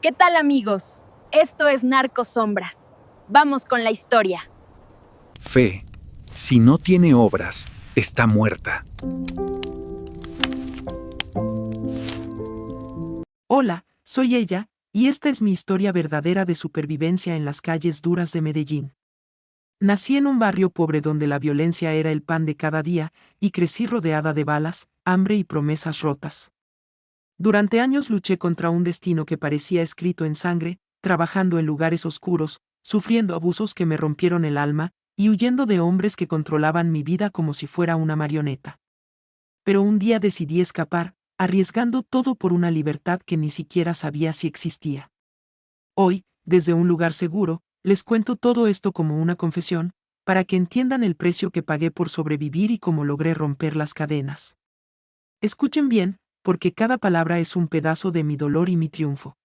¿Qué tal, amigos? Esto es Narcos Sombras. Vamos con la historia. Fe, si no tiene obras, está muerta. Hola, soy ella, y esta es mi historia verdadera de supervivencia en las calles duras de Medellín. Nací en un barrio pobre donde la violencia era el pan de cada día, y crecí rodeada de balas, hambre y promesas rotas. Durante años luché contra un destino que parecía escrito en sangre, trabajando en lugares oscuros, sufriendo abusos que me rompieron el alma, y huyendo de hombres que controlaban mi vida como si fuera una marioneta. Pero un día decidí escapar, arriesgando todo por una libertad que ni siquiera sabía si existía. Hoy, desde un lugar seguro, les cuento todo esto como una confesión, para que entiendan el precio que pagué por sobrevivir y cómo logré romper las cadenas. Escuchen bien, porque cada palabra es un pedazo de mi dolor y mi triunfo.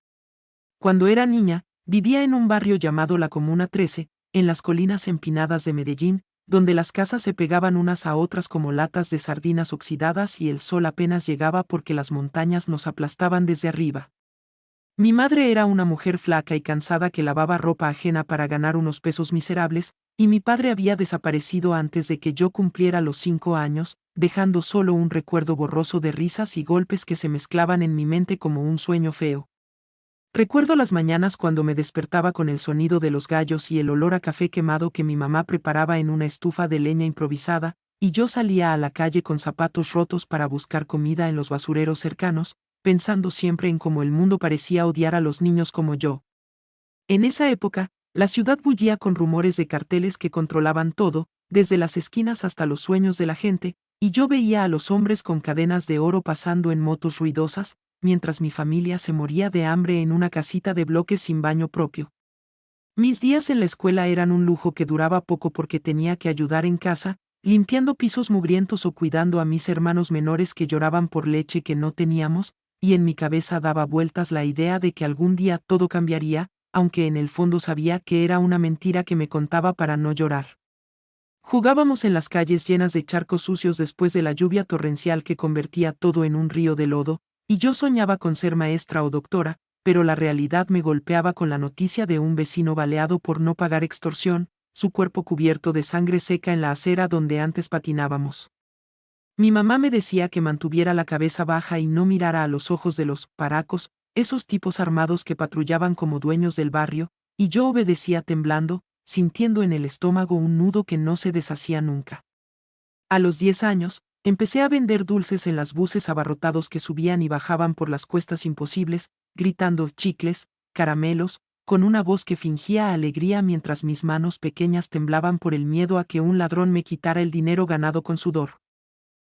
Cuando era niña, vivía en un barrio llamado La Comuna 13, en las colinas empinadas de Medellín, donde las casas se pegaban unas a otras como latas de sardinas oxidadas y el sol apenas llegaba porque las montañas nos aplastaban desde arriba. Mi madre era una mujer flaca y cansada que lavaba ropa ajena para ganar unos pesos miserables, y mi padre había desaparecido antes de que yo cumpliera los 5 años, dejando solo un recuerdo borroso de risas y golpes que se mezclaban en mi mente como un sueño feo. Recuerdo las mañanas cuando me despertaba con el sonido de los gallos y el olor a café quemado que mi mamá preparaba en una estufa de leña improvisada, y yo salía a la calle con zapatos rotos para buscar comida en los basureros cercanos, pensando siempre en cómo el mundo parecía odiar a los niños como yo. En esa época, la ciudad bullía con rumores de carteles que controlaban todo, desde las esquinas hasta los sueños de la gente, y yo veía a los hombres con cadenas de oro pasando en motos ruidosas, mientras mi familia se moría de hambre en una casita de bloques sin baño propio. Mis días en la escuela eran un lujo que duraba poco porque tenía que ayudar en casa, limpiando pisos mugrientos o cuidando a mis hermanos menores que lloraban por leche que no teníamos, y en mi cabeza daba vueltas la idea de que algún día todo cambiaría, aunque en el fondo sabía que era una mentira que me contaba para no llorar. Jugábamos en las calles llenas de charcos sucios después de la lluvia torrencial que convertía todo en un río de lodo, y yo soñaba con ser maestra o doctora, pero la realidad me golpeaba con la noticia de un vecino baleado por no pagar extorsión, su cuerpo cubierto de sangre seca en la acera donde antes patinábamos. Mi mamá me decía que mantuviera la cabeza baja y no mirara a los ojos de los paracos, esos tipos armados que patrullaban como dueños del barrio, y yo obedecía temblando, sintiendo en el estómago un nudo que no se deshacía nunca. A los 10 años, empecé a vender dulces en las buses abarrotados que subían y bajaban por las cuestas imposibles, gritando chicles, caramelos, con una voz que fingía alegría mientras mis manos pequeñas temblaban por el miedo a que un ladrón me quitara el dinero ganado con sudor.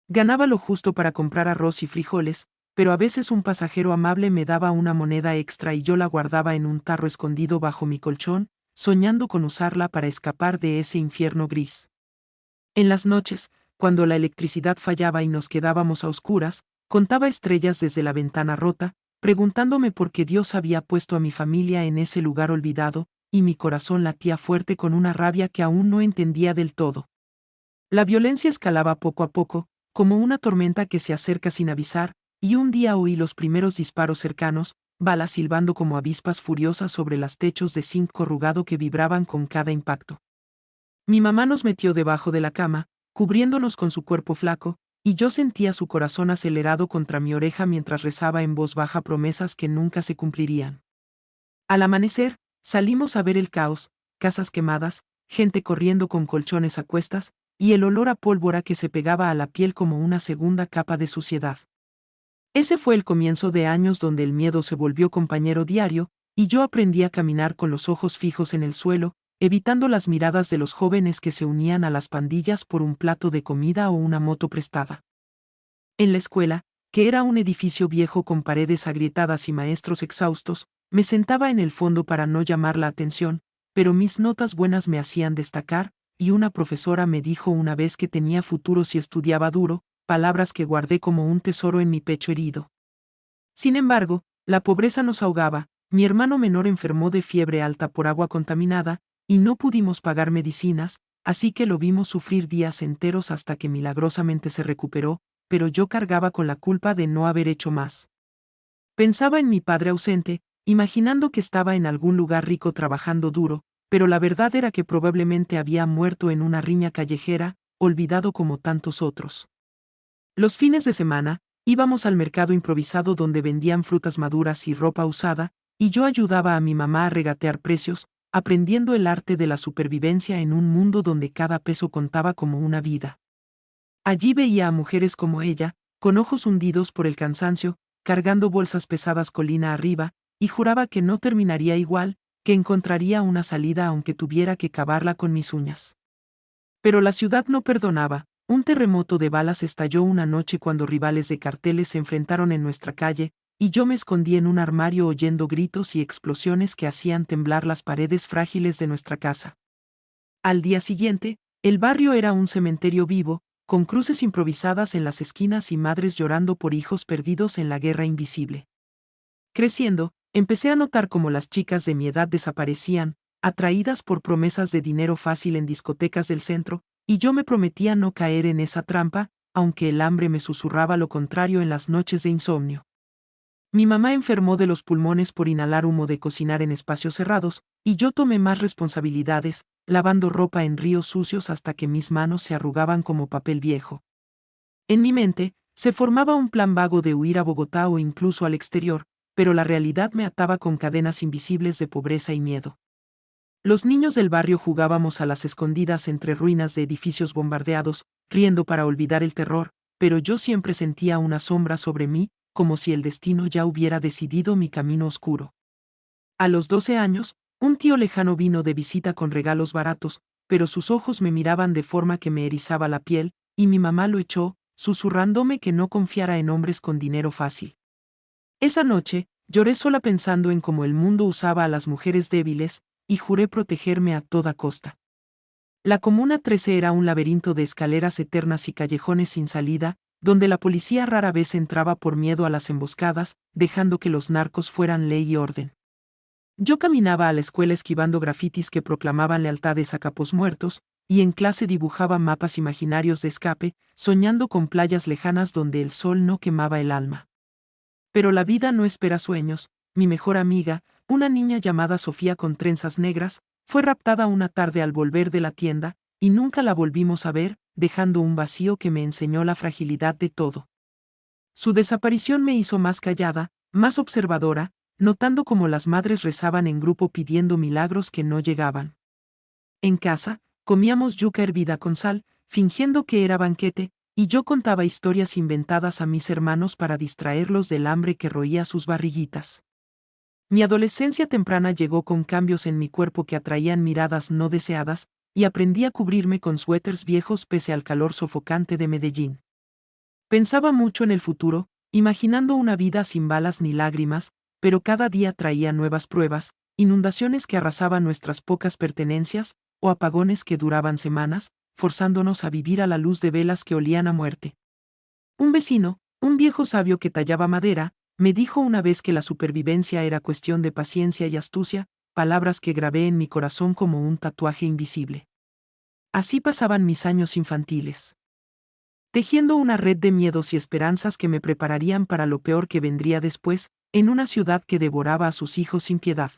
Ganaba lo justo para comprar arroz y frijoles, pero a veces un pasajero amable me daba una moneda extra y yo la guardaba en un tarro escondido bajo mi colchón, soñando con usarla para escapar de ese infierno gris. En las noches, cuando la electricidad fallaba y nos quedábamos a oscuras, contaba estrellas desde la ventana rota, preguntándome por qué Dios había puesto a mi familia en ese lugar olvidado, y mi corazón latía fuerte con una rabia que aún no entendía del todo. La violencia escalaba poco a poco, como una tormenta que se acerca sin avisar, y un día oí los primeros disparos cercanos, balas silbando como avispas furiosas sobre los techos de zinc corrugado que vibraban con cada impacto. Mi mamá nos metió debajo de la cama, cubriéndonos con su cuerpo flaco, y yo sentía su corazón acelerado contra mi oreja mientras rezaba en voz baja promesas que nunca se cumplirían. Al amanecer, salimos a ver el caos, casas quemadas, gente corriendo con colchones a cuestas, y el olor a pólvora que se pegaba a la piel como una segunda capa de suciedad. Ese fue el comienzo de años donde el miedo se volvió compañero diario, y yo aprendí a caminar con los ojos fijos en el suelo, evitando las miradas de los jóvenes que se unían a las pandillas por un plato de comida o una moto prestada. En la escuela, que era un edificio viejo con paredes agrietadas y maestros exhaustos, me sentaba en el fondo para no llamar la atención, pero mis notas buenas me hacían destacar, y una profesora me dijo una vez que tenía futuro si estudiaba duro, palabras que guardé como un tesoro en mi pecho herido. Sin embargo, la pobreza nos ahogaba, mi hermano menor enfermó de fiebre alta por agua contaminada, y no pudimos pagar medicinas, así que lo vimos sufrir días enteros hasta que milagrosamente se recuperó, pero yo cargaba con la culpa de no haber hecho más. Pensaba en mi padre ausente, imaginando que estaba en algún lugar rico trabajando duro, pero la verdad era que probablemente había muerto en una riña callejera, olvidado como tantos otros. Los fines de semana, íbamos al mercado improvisado donde vendían frutas maduras y ropa usada, y yo ayudaba a mi mamá a regatear precios, aprendiendo el arte de la supervivencia en un mundo donde cada peso contaba como una vida. Allí veía a mujeres como ella, con ojos hundidos por el cansancio, cargando bolsas pesadas colina arriba, y juraba que no terminaría igual, que encontraría una salida aunque tuviera que cavarla con mis uñas. Pero la ciudad no perdonaba. Un terremoto de balas estalló una noche cuando rivales de carteles se enfrentaron en nuestra calle, y yo me escondí en un armario oyendo gritos y explosiones que hacían temblar las paredes frágiles de nuestra casa. Al día siguiente, el barrio era un cementerio vivo, con cruces improvisadas en las esquinas y madres llorando por hijos perdidos en la guerra invisible. Creciendo, empecé a notar cómo las chicas de mi edad desaparecían, atraídas por promesas de dinero fácil en discotecas del centro, y yo me prometía no caer en esa trampa, aunque el hambre me susurraba lo contrario en las noches de insomnio. Mi mamá enfermó de los pulmones por inhalar humo de cocinar en espacios cerrados, y yo tomé más responsabilidades, lavando ropa en ríos sucios hasta que mis manos se arrugaban como papel viejo. En mi mente, se formaba un plan vago de huir a Bogotá o incluso al exterior, pero la realidad me ataba con cadenas invisibles de pobreza y miedo. Los niños del barrio jugábamos a las escondidas entre ruinas de edificios bombardeados, riendo para olvidar el terror, pero yo siempre sentía una sombra sobre mí, como si el destino ya hubiera decidido mi camino oscuro. A los 12 años, un tío lejano vino de visita con regalos baratos, pero sus ojos me miraban de forma que me erizaba la piel, y mi mamá lo echó, susurrándome que no confiara en hombres con dinero fácil. Esa noche, lloré sola pensando en cómo el mundo usaba a las mujeres débiles, y juré protegerme a toda costa. La Comuna 13 era un laberinto de escaleras eternas y callejones sin salida, donde la policía rara vez entraba por miedo a las emboscadas, dejando que los narcos fueran ley y orden. Yo caminaba a la escuela esquivando grafitis que proclamaban lealtades a capos muertos, y en clase dibujaba mapas imaginarios de escape, soñando con playas lejanas donde el sol no quemaba el alma. Pero la vida no espera sueños. Mi mejor amiga, una niña llamada Sofía con trenzas negras, fue raptada una tarde al volver de la tienda, y nunca la volvimos a ver, dejando un vacío que me enseñó la fragilidad de todo. Su desaparición me hizo más callada, más observadora, notando cómo las madres rezaban en grupo pidiendo milagros que no llegaban. En casa, comíamos yuca hervida con sal, fingiendo que era banquete, y yo contaba historias inventadas a mis hermanos para distraerlos del hambre que roía sus barriguitas. Mi adolescencia temprana llegó con cambios en mi cuerpo que atraían miradas no deseadas, y aprendí a cubrirme con suéteres viejos pese al calor sofocante de Medellín. Pensaba mucho en el futuro, imaginando una vida sin balas ni lágrimas, pero cada día traía nuevas pruebas, inundaciones que arrasaban nuestras pocas pertenencias, o apagones que duraban semanas, forzándonos a vivir a la luz de velas que olían a muerte. Un vecino, un viejo sabio que tallaba madera, me dijo una vez que la supervivencia era cuestión de paciencia y astucia, palabras que grabé en mi corazón como un tatuaje invisible. Así pasaban mis años infantiles, tejiendo una red de miedos y esperanzas que me prepararían para lo peor que vendría después, en una ciudad que devoraba a sus hijos sin piedad.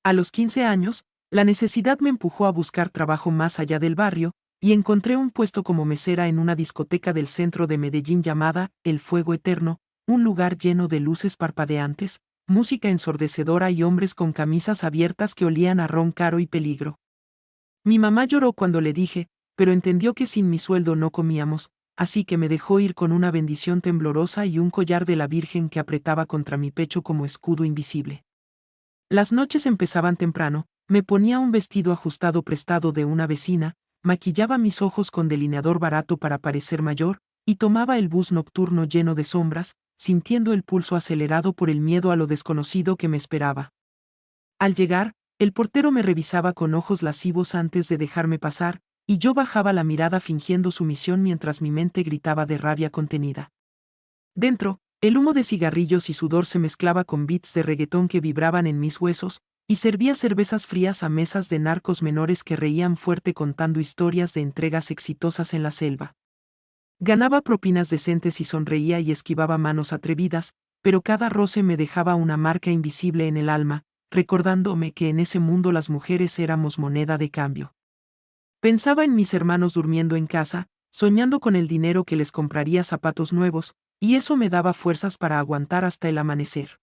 A los 15 años, la necesidad me empujó a buscar trabajo más allá del barrio, y encontré un puesto como mesera en una discoteca del centro de Medellín llamada El Fuego Eterno, un lugar lleno de luces parpadeantes, música ensordecedora y hombres con camisas abiertas que olían a ron caro y peligro. Mi mamá lloró cuando le dije, pero entendió que sin mi sueldo no comíamos, así que me dejó ir con una bendición temblorosa y un collar de la Virgen que apretaba contra mi pecho como escudo invisible. Las noches empezaban temprano, me ponía un vestido ajustado prestado de una vecina, maquillaba mis ojos con delineador barato para parecer mayor, y tomaba el bus nocturno lleno de sombras, sintiendo el pulso acelerado por el miedo a lo desconocido que me esperaba. Al llegar, el portero me revisaba con ojos lascivos antes de dejarme pasar, y yo bajaba la mirada fingiendo sumisión mientras mi mente gritaba de rabia contenida. Dentro, el humo de cigarrillos y sudor se mezclaba con beats de reggaetón que vibraban en mis huesos, y servía cervezas frías a mesas de narcos menores que reían fuerte contando historias de entregas exitosas en la selva. Ganaba propinas decentes y sonreía y esquivaba manos atrevidas, pero cada roce me dejaba una marca invisible en el alma, recordándome que en ese mundo las mujeres éramos moneda de cambio. Pensaba en mis hermanos durmiendo en casa, soñando con el dinero que les compraría zapatos nuevos, y eso me daba fuerzas para aguantar hasta el amanecer.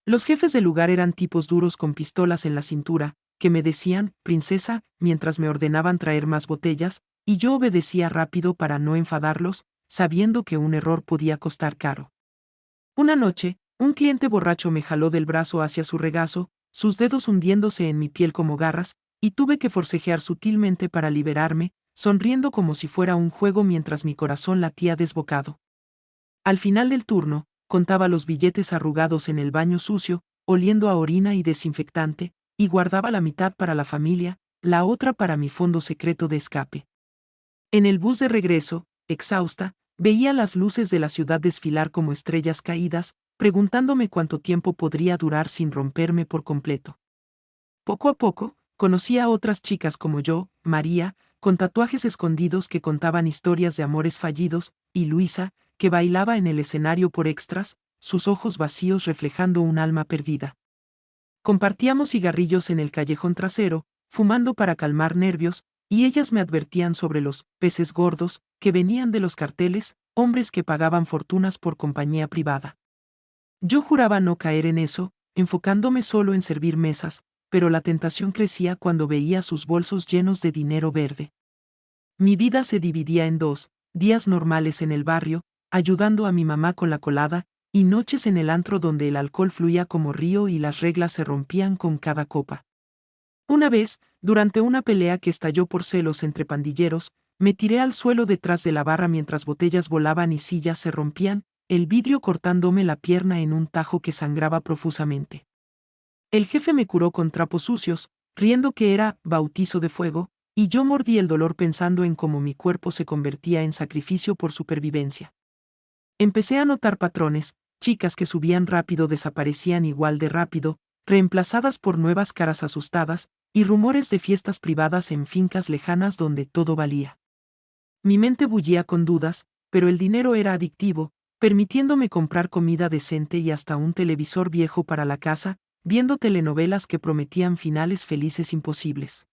Los jefes del lugar eran tipos duros con pistolas en la cintura, que me decían, princesa, mientras me ordenaban traer más botellas, y yo obedecía rápido para no enfadarlos, sabiendo que un error podía costar caro. Una noche, un cliente borracho me jaló del brazo hacia su regazo, sus dedos hundiéndose en mi piel como garras, y tuve que forcejear sutilmente para liberarme, sonriendo como si fuera un juego mientras mi corazón latía desbocado. Al final del turno, contaba los billetes arrugados en el baño sucio, oliendo a orina y desinfectante, y guardaba la mitad para la familia, la otra para mi fondo secreto de escape. En el bus de regreso, exhausta, veía las luces de la ciudad desfilar como estrellas caídas, preguntándome cuánto tiempo podría durar sin romperme por completo. Poco a poco, conocí a otras chicas como yo, María, con tatuajes escondidos que contaban historias de amores fallidos, y Luisa, que bailaba en el escenario por extras, sus ojos vacíos reflejando un alma perdida. Compartíamos cigarrillos en el callejón trasero, fumando para calmar nervios, y ellas me advertían sobre los peces gordos que venían de los carteles, hombres que pagaban fortunas por compañía privada. Yo juraba no caer en eso, enfocándome solo en servir mesas, pero la tentación crecía cuando veía sus bolsos llenos de dinero verde. Mi vida se dividía en dos: días normales en el barrio, ayudando a mi mamá con la colada, y noches en el antro donde el alcohol fluía como río y las reglas se rompían con cada copa. Una vez, durante una pelea que estalló por celos entre pandilleros, me tiré al suelo detrás de la barra mientras botellas volaban y sillas se rompían, el vidrio cortándome la pierna en un tajo que sangraba profusamente. El jefe me curó con trapos sucios, riendo que era bautizo de fuego, y yo mordí el dolor pensando en cómo mi cuerpo se convertía en sacrificio por supervivencia. Empecé a notar patrones: chicas que subían rápido desaparecían igual de rápido, reemplazadas por nuevas caras asustadas, y rumores de fiestas privadas en fincas lejanas donde todo valía. Mi mente bullía con dudas, pero el dinero era adictivo, permitiéndome comprar comida decente y hasta un televisor viejo para la casa, viendo telenovelas que prometían finales felices imposibles.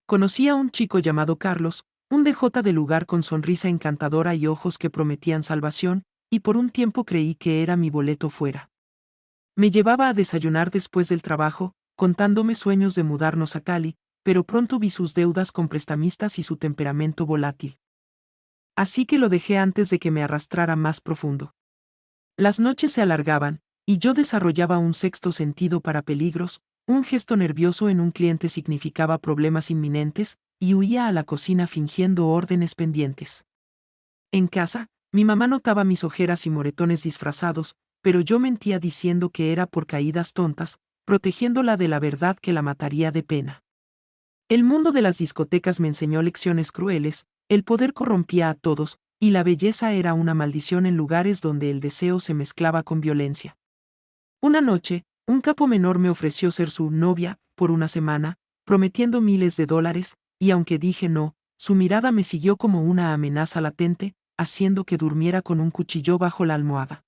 Conocí a un chico llamado Carlos, un DJ del lugar con sonrisa encantadora y ojos que prometían salvación, y por un tiempo creí que era mi boleto fuera. Me llevaba a desayunar después del trabajo, contándome sueños de mudarnos a Cali, pero pronto vi sus deudas con prestamistas y su temperamento volátil. Así que lo dejé antes de que me arrastrara más profundo. Las noches se alargaban, y yo desarrollaba un sexto sentido para peligros. Un gesto nervioso en un cliente significaba problemas inminentes, y huía a la cocina fingiendo órdenes pendientes. En casa, mi mamá notaba mis ojeras y moretones disfrazados, pero yo mentía diciendo que era por caídas tontas, protegiéndola de la verdad que la mataría de pena. El mundo de las discotecas me enseñó lecciones crueles: el poder corrompía a todos, y la belleza era una maldición en lugares donde el deseo se mezclaba con violencia. Una noche, un capo menor me ofreció ser su novia por una semana, prometiendo miles de dólares, y aunque dije no, su mirada me siguió como una amenaza latente, haciendo que durmiera con un cuchillo bajo la almohada.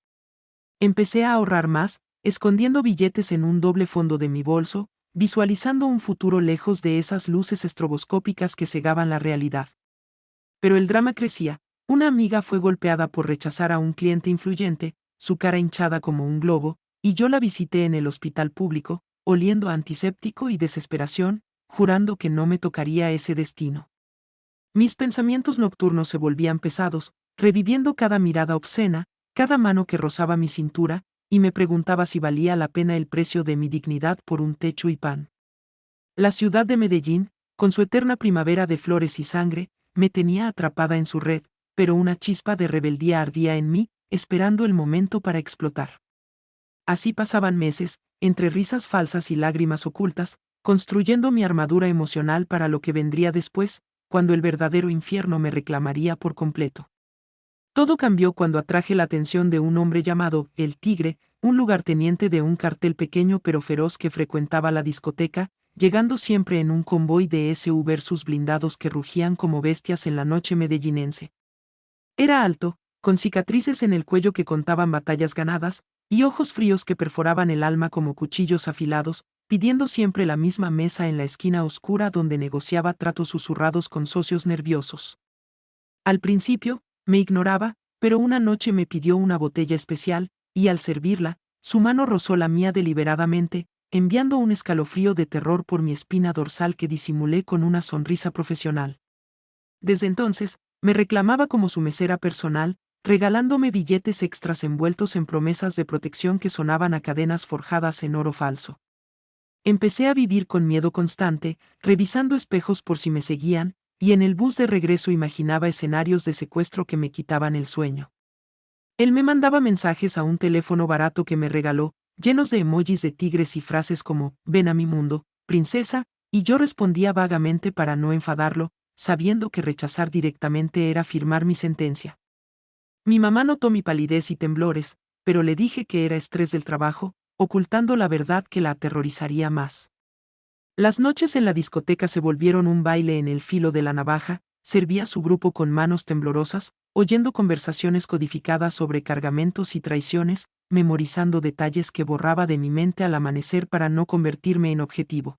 Empecé a ahorrar más, escondiendo billetes en un doble fondo de mi bolso, visualizando un futuro lejos de esas luces estroboscópicas que cegaban la realidad. Pero el drama crecía. Una amiga fue golpeada por rechazar a un cliente influyente, su cara hinchada como un globo, y yo la visité en el hospital público, oliendo a antiséptico y desesperación, jurando que no me tocaría ese destino. Mis pensamientos nocturnos se volvían pesados, reviviendo cada mirada obscena, cada mano que rozaba mi cintura, y me preguntaba si valía la pena el precio de mi dignidad por un techo y pan. La ciudad de Medellín, con su eterna primavera de flores y sangre, me tenía atrapada en su red, pero una chispa de rebeldía ardía en mí, esperando el momento para explotar. Así pasaban meses, entre risas falsas y lágrimas ocultas, construyendo mi armadura emocional para lo que vendría después, cuando el verdadero infierno me reclamaría por completo. Todo cambió cuando atraje la atención de un hombre llamado El Tigre, un lugarteniente de un cartel pequeño pero feroz que frecuentaba la discoteca, llegando siempre en un convoy de SUVs blindados que rugían como bestias en la noche medellinense. Era alto, con cicatrices en el cuello que contaban batallas ganadas, y ojos fríos que perforaban el alma como cuchillos afilados, pidiendo siempre la misma mesa en la esquina oscura donde negociaba tratos susurrados con socios nerviosos. Al principio, me ignoraba, pero una noche me pidió una botella especial, y al servirla, su mano rozó la mía deliberadamente, enviando un escalofrío de terror por mi espina dorsal que disimulé con una sonrisa profesional. Desde entonces, me reclamaba como su mesera personal, regalándome billetes extras envueltos en promesas de protección que sonaban a cadenas forjadas en oro falso. Empecé a vivir con miedo constante, revisando espejos por si me seguían, y en el bus de regreso imaginaba escenarios de secuestro que me quitaban el sueño. Él me mandaba mensajes a un teléfono barato que me regaló, llenos de emojis de tigres y frases como, ven a mi mundo, princesa, y yo respondía vagamente para no enfadarlo, sabiendo que rechazar directamente era firmar mi sentencia. Mi mamá notó mi palidez y temblores, pero le dije que era estrés del trabajo, ocultando la verdad que la aterrorizaría más. Las noches en la discoteca se volvieron un baile en el filo de la navaja, servía su grupo con manos temblorosas, oyendo conversaciones codificadas sobre cargamentos y traiciones, memorizando detalles que borraba de mi mente al amanecer para no convertirme en objetivo.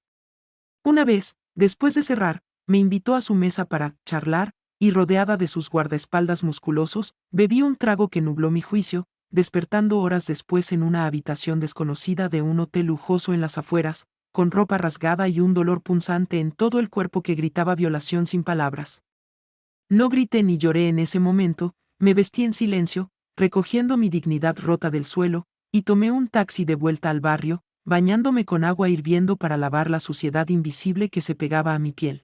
Una vez, después de cerrar, me invitó a su mesa para charlar, y rodeada de sus guardaespaldas musculosos, bebí un trago que nubló mi juicio, despertando horas después en una habitación desconocida de un hotel lujoso en las afueras, con ropa rasgada y un dolor punzante en todo el cuerpo que gritaba violación sin palabras. No grité ni lloré en ese momento, me vestí en silencio, recogiendo mi dignidad rota del suelo, y tomé un taxi de vuelta al barrio, bañándome con agua hirviendo para lavar la suciedad invisible que se pegaba a mi piel.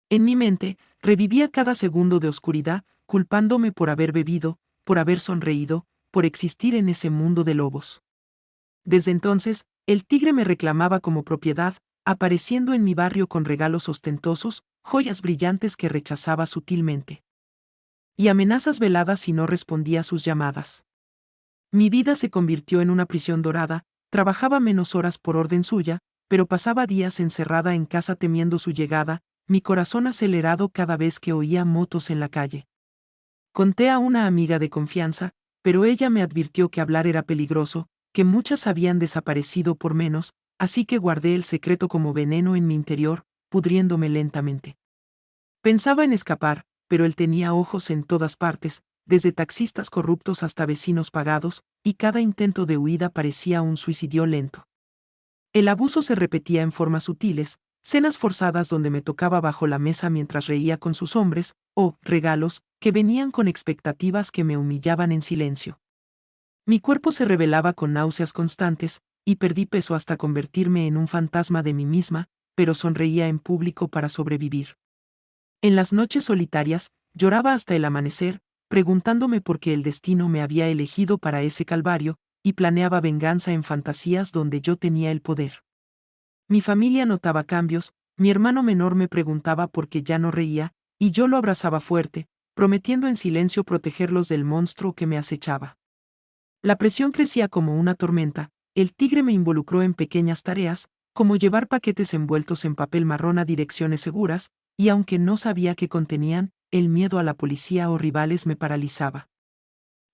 En mi mente, revivía cada segundo de oscuridad, culpándome por haber bebido, por haber sonreído, por existir en ese mundo de lobos. Desde entonces, el tigre me reclamaba como propiedad, apareciendo en mi barrio con regalos ostentosos, joyas brillantes que rechazaba sutilmente. Y amenazas veladas si no respondía a sus llamadas. Mi vida se convirtió en una prisión dorada, trabajaba menos horas por orden suya, pero pasaba días encerrada en casa temiendo su llegada, mi corazón acelerado cada vez que oía motos en la calle. Conté a una amiga de confianza, pero ella me advirtió que hablar era peligroso, que muchas habían desaparecido por menos, así que guardé el secreto como veneno en mi interior, pudriéndome lentamente. Pensaba en escapar, pero él tenía ojos en todas partes, desde taxistas corruptos hasta vecinos pagados, y cada intento de huida parecía un suicidio lento. El abuso se repetía en formas sutiles, cenas forzadas donde me tocaba bajo la mesa mientras reía con sus hombres, o regalos, que venían con expectativas que me humillaban en silencio. Mi cuerpo se rebelaba con náuseas constantes, y perdí peso hasta convertirme en un fantasma de mí misma, pero sonreía en público para sobrevivir. En las noches solitarias, lloraba hasta el amanecer, preguntándome por qué el destino me había elegido para ese calvario, y planeaba venganza en fantasías donde yo tenía el poder. Mi familia notaba cambios, mi hermano menor me preguntaba por qué ya no reía, y yo lo abrazaba fuerte, prometiendo en silencio protegerlos del monstruo que me acechaba. La presión crecía como una tormenta, el tigre me involucró en pequeñas tareas, como llevar paquetes envueltos en papel marrón a direcciones seguras, y aunque no sabía qué contenían, el miedo a la policía o rivales me paralizaba.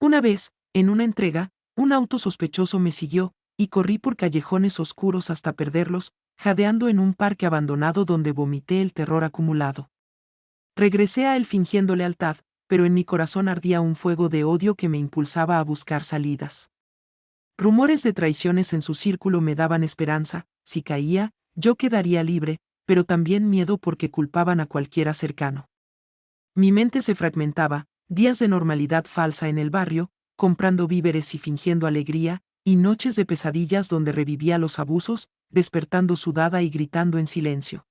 Una vez, en una entrega, un auto sospechoso me siguió, y corrí por callejones oscuros hasta perderlos, jadeando en un parque abandonado donde vomité el terror acumulado. Regresé a él fingiendo lealtad, pero en mi corazón ardía un fuego de odio que me impulsaba a buscar salidas. Rumores de traiciones en su círculo me daban esperanza, si caía, yo quedaría libre, pero también miedo porque culpaban a cualquiera cercano. Mi mente se fragmentaba, días de normalidad falsa en el barrio, comprando víveres y fingiendo alegría, y noches de pesadillas donde revivía los abusos, despertando sudada y gritando en silencio.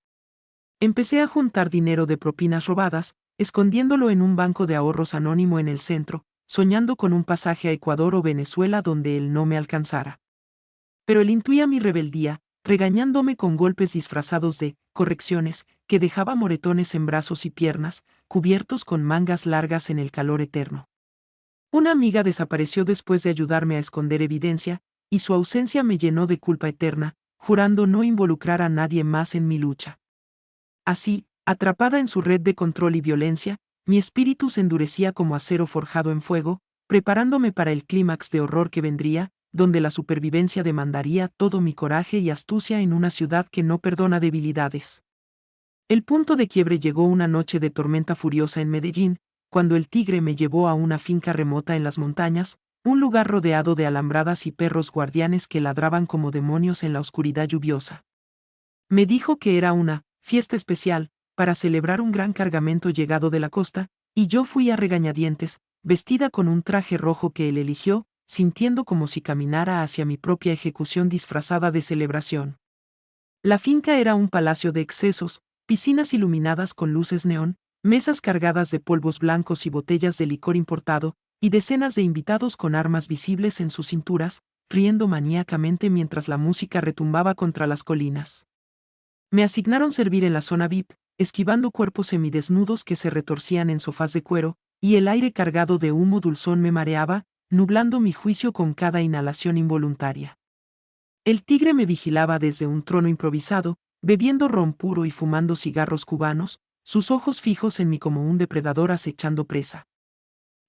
Empecé a juntar dinero de propinas robadas, escondiéndolo en un banco de ahorros anónimo en el centro, soñando con un pasaje a Ecuador o Venezuela donde él no me alcanzara. Pero él intuía mi rebeldía, regañándome con golpes disfrazados de correcciones, que dejaba moretones en brazos y piernas, cubiertos con mangas largas en el calor eterno. Una amiga desapareció después de ayudarme a esconder evidencia, y su ausencia me llenó de culpa eterna, jurando no involucrar a nadie más en mi lucha. Así, atrapada en su red de control y violencia, mi espíritu se endurecía como acero forjado en fuego, preparándome para el clímax de horror que vendría, donde la supervivencia demandaría todo mi coraje y astucia en una ciudad que no perdona debilidades. El punto de quiebre llegó una noche de tormenta furiosa en Medellín, cuando el tigre me llevó a una finca remota en las montañas, un lugar rodeado de alambradas y perros guardianes que ladraban como demonios en la oscuridad lluviosa. Me dijo que era una fiesta especial, para celebrar un gran cargamento llegado de la costa, y yo fui a regañadientes, vestida con un traje rojo que él eligió, sintiendo como si caminara hacia mi propia ejecución disfrazada de celebración. La finca era un palacio de excesos, piscinas iluminadas con luces neón, mesas cargadas de polvos blancos y botellas de licor importado, y decenas de invitados con armas visibles en sus cinturas, riendo maníacamente mientras la música retumbaba contra las colinas. Me asignaron servir en la zona VIP, esquivando cuerpos semidesnudos que se retorcían en sofás de cuero, y el aire cargado de humo dulzón me mareaba, nublando mi juicio con cada inhalación involuntaria. El tigre me vigilaba desde un trono improvisado, bebiendo ron puro y fumando cigarros cubanos, sus ojos fijos en mí como un depredador acechando presa.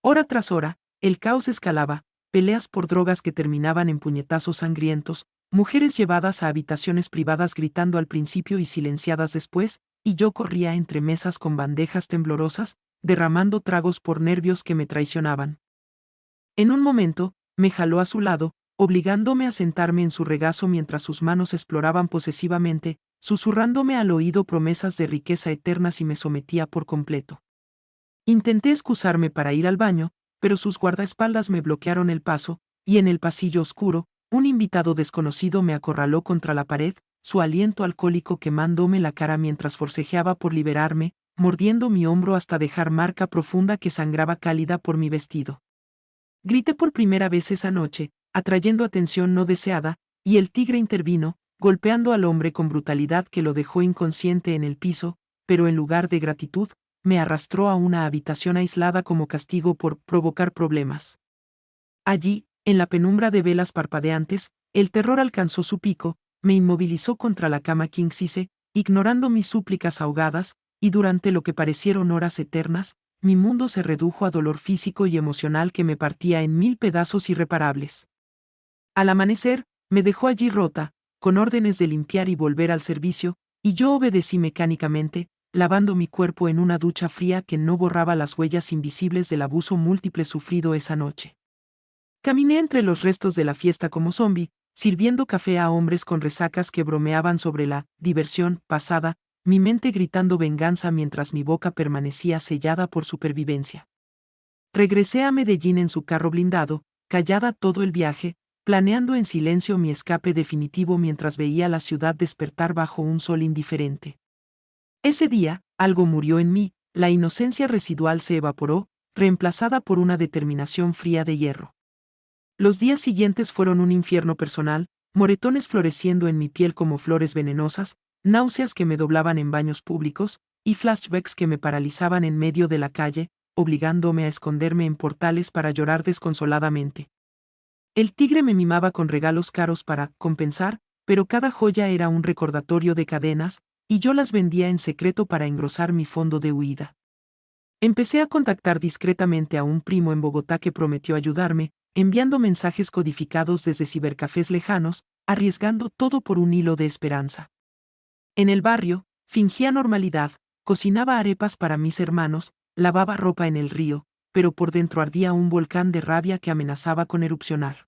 Hora tras hora, el caos escalaba, peleas por drogas que terminaban en puñetazos sangrientos, mujeres llevadas a habitaciones privadas gritando al principio y silenciadas después, y yo corría entre mesas con bandejas temblorosas, derramando tragos por nervios que me traicionaban. En un momento, me jaló a su lado, obligándome a sentarme en su regazo mientras sus manos exploraban posesivamente, susurrándome al oído promesas de riqueza eternas y me sometía por completo. Intenté excusarme para ir al baño, pero sus guardaespaldas me bloquearon el paso, y en el pasillo oscuro, un invitado desconocido me acorraló contra la pared, su aliento alcohólico quemándome la cara mientras forcejeaba por liberarme, mordiendo mi hombro hasta dejar marca profunda que sangraba cálida por mi vestido. Grité por primera vez esa noche, atrayendo atención no deseada, y el tigre intervino, golpeando al hombre con brutalidad que lo dejó inconsciente en el piso, pero en lugar de gratitud, me arrastró a una habitación aislada como castigo por provocar problemas. Allí, en la penumbra de velas parpadeantes, el terror alcanzó su pico, me inmovilizó contra la cama king size, ignorando mis súplicas ahogadas, y durante lo que parecieron horas eternas, mi mundo se redujo a dolor físico y emocional que me partía en 1000 pedazos irreparables. Al amanecer, me dejó allí rota, con órdenes de limpiar y volver al servicio, y yo obedecí mecánicamente, lavando mi cuerpo en una ducha fría que no borraba las huellas invisibles del abuso múltiple sufrido esa noche. Caminé entre los restos de la fiesta como zombi, sirviendo café a hombres con resacas que bromeaban sobre la diversión pasada, mi mente gritando venganza mientras mi boca permanecía sellada por supervivencia. Regresé a Medellín en su carro blindado, callada todo el viaje, planeando en silencio mi escape definitivo mientras veía la ciudad despertar bajo un sol indiferente. Ese día, algo murió en mí, la inocencia residual se evaporó, reemplazada por una determinación fría de hierro. Los días siguientes fueron un infierno personal, moretones floreciendo en mi piel como flores venenosas, náuseas que me doblaban en baños públicos, y flashbacks que me paralizaban en medio de la calle, obligándome a esconderme en portales para llorar desconsoladamente. El tigre me mimaba con regalos caros para compensar, pero cada joya era un recordatorio de cadenas, y yo las vendía en secreto para engrosar mi fondo de huida. Empecé a contactar discretamente a un primo en Bogotá que prometió ayudarme, enviando mensajes codificados desde cibercafés lejanos, arriesgando todo por un hilo de esperanza. En el barrio, fingía normalidad, cocinaba arepas para mis hermanos, lavaba ropa en el río, pero por dentro ardía un volcán de rabia que amenazaba con erupcionar.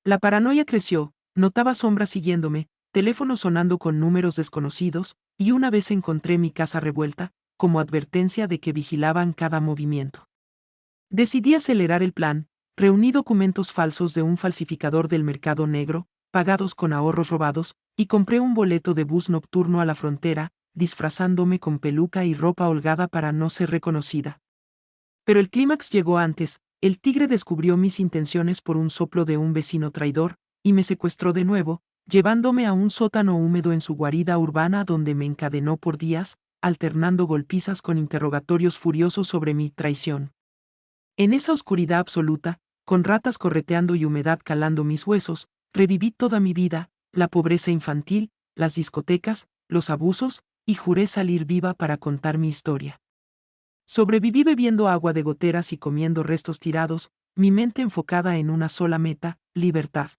La paranoia creció, notaba sombras siguiéndome, teléfonos sonando con números desconocidos, y una vez encontré mi casa revuelta, como advertencia de que vigilaban cada movimiento. Decidí acelerar el plan, reuní documentos falsos de un falsificador del mercado negro, pagados con ahorros robados, y compré un boleto de bus nocturno a la frontera, disfrazándome con peluca y ropa holgada para no ser reconocida. Pero el clímax llegó antes, el tigre descubrió mis intenciones por un soplo de un vecino traidor, y me secuestró de nuevo, llevándome a un sótano húmedo en su guarida urbana donde me encadenó por días, alternando golpizas con interrogatorios furiosos sobre mi traición. En esa oscuridad absoluta, con ratas correteando y humedad calando mis huesos, reviví toda mi vida, la pobreza infantil, las discotecas, los abusos, y juré salir viva para contar mi historia. Sobreviví bebiendo agua de goteras y comiendo restos tirados, mi mente enfocada en una sola meta, libertad.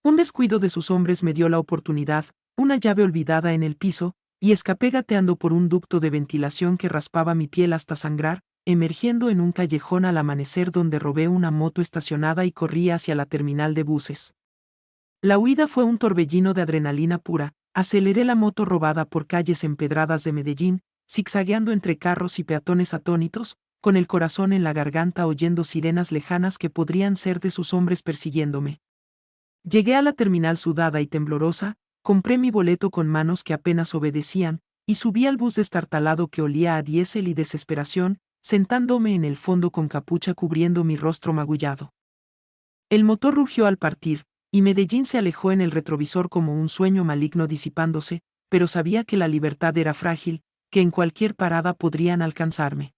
Un descuido de sus hombres me dio la oportunidad, una llave olvidada en el piso, y escapé gateando por un ducto de ventilación que raspaba mi piel hasta sangrar, emergiendo en un callejón al amanecer donde robé una moto estacionada y corrí hacia la terminal de buses. La huida fue un torbellino de adrenalina pura, aceleré la moto robada por calles empedradas de Medellín, zigzagueando entre carros y peatones atónitos, con el corazón en la garganta oyendo sirenas lejanas que podrían ser de sus hombres persiguiéndome. Llegué a la terminal sudada y temblorosa, compré mi boleto con manos que apenas obedecían, y subí al bus destartalado que olía a diésel y desesperación, sentándome en el fondo con capucha cubriendo mi rostro magullado. El motor rugió al partir, y Medellín se alejó en el retrovisor como un sueño maligno disipándose, pero sabía que la libertad era frágil, que en cualquier parada podrían alcanzarme.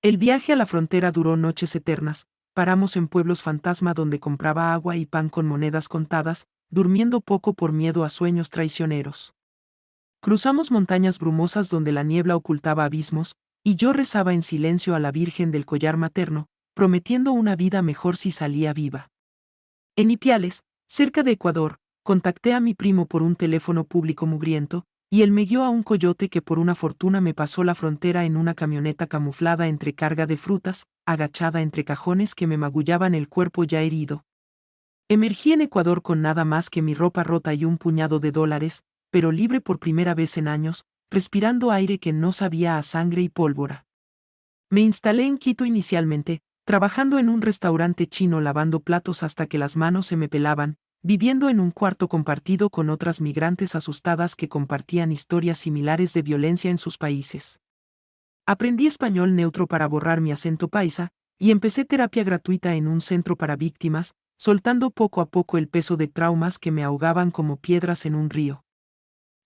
El viaje a la frontera duró noches eternas, paramos en pueblos fantasma donde compraba agua y pan con monedas contadas, durmiendo poco por miedo a sueños traicioneros. Cruzamos montañas brumosas donde la niebla ocultaba abismos, y yo rezaba en silencio a la Virgen del Collar Materno, prometiendo una vida mejor si salía viva. En Ipiales, cerca de Ecuador, contacté a mi primo por un teléfono público mugriento, y él me guió a un coyote que por una fortuna me pasó la frontera en una camioneta camuflada entre carga de frutas, agachada entre cajones que me magullaban el cuerpo ya herido. Emergí en Ecuador con nada más que mi ropa rota y un puñado de dólares, pero libre por primera vez en años, respirando aire que no sabía a sangre y pólvora. Me instalé en Quito inicialmente, trabajando en un restaurante chino lavando platos hasta que las manos se me pelaban, viviendo en un cuarto compartido con otras migrantes asustadas que compartían historias similares de violencia en sus países. Aprendí español neutro para borrar mi acento paisa, y empecé terapia gratuita en un centro para víctimas, soltando poco a poco el peso de traumas que me ahogaban como piedras en un río.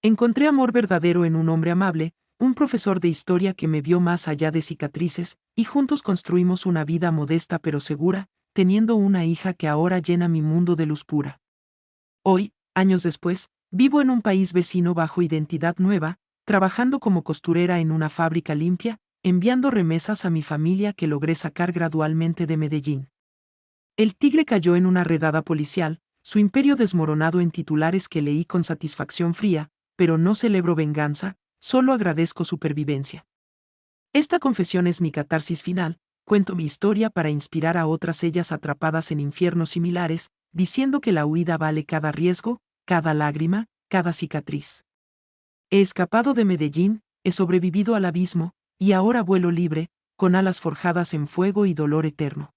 Encontré amor verdadero en un hombre amable, un profesor de historia que me vio más allá de cicatrices, y juntos construimos una vida modesta pero segura, teniendo una hija que ahora llena mi mundo de luz pura. Hoy, años después, vivo en un país vecino bajo identidad nueva, trabajando como costurera en una fábrica limpia, enviando remesas a mi familia que logré sacar gradualmente de Medellín. El tigre cayó en una redada policial, su imperio desmoronado en titulares que leí con satisfacción fría, pero no celebro venganza, solo agradezco supervivencia. Esta confesión es mi catarsis final, cuento mi historia para inspirar a otras ellas atrapadas en infiernos similares, diciendo que la huida vale cada riesgo, cada lágrima, cada cicatriz. He escapado de Medellín, he sobrevivido al abismo, y ahora vuelo libre, con alas forjadas en fuego y dolor eterno.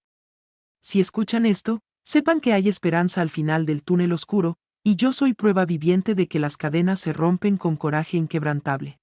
Si escuchan esto, sepan que hay esperanza al final del túnel oscuro, y yo soy prueba viviente de que las cadenas se rompen con coraje inquebrantable.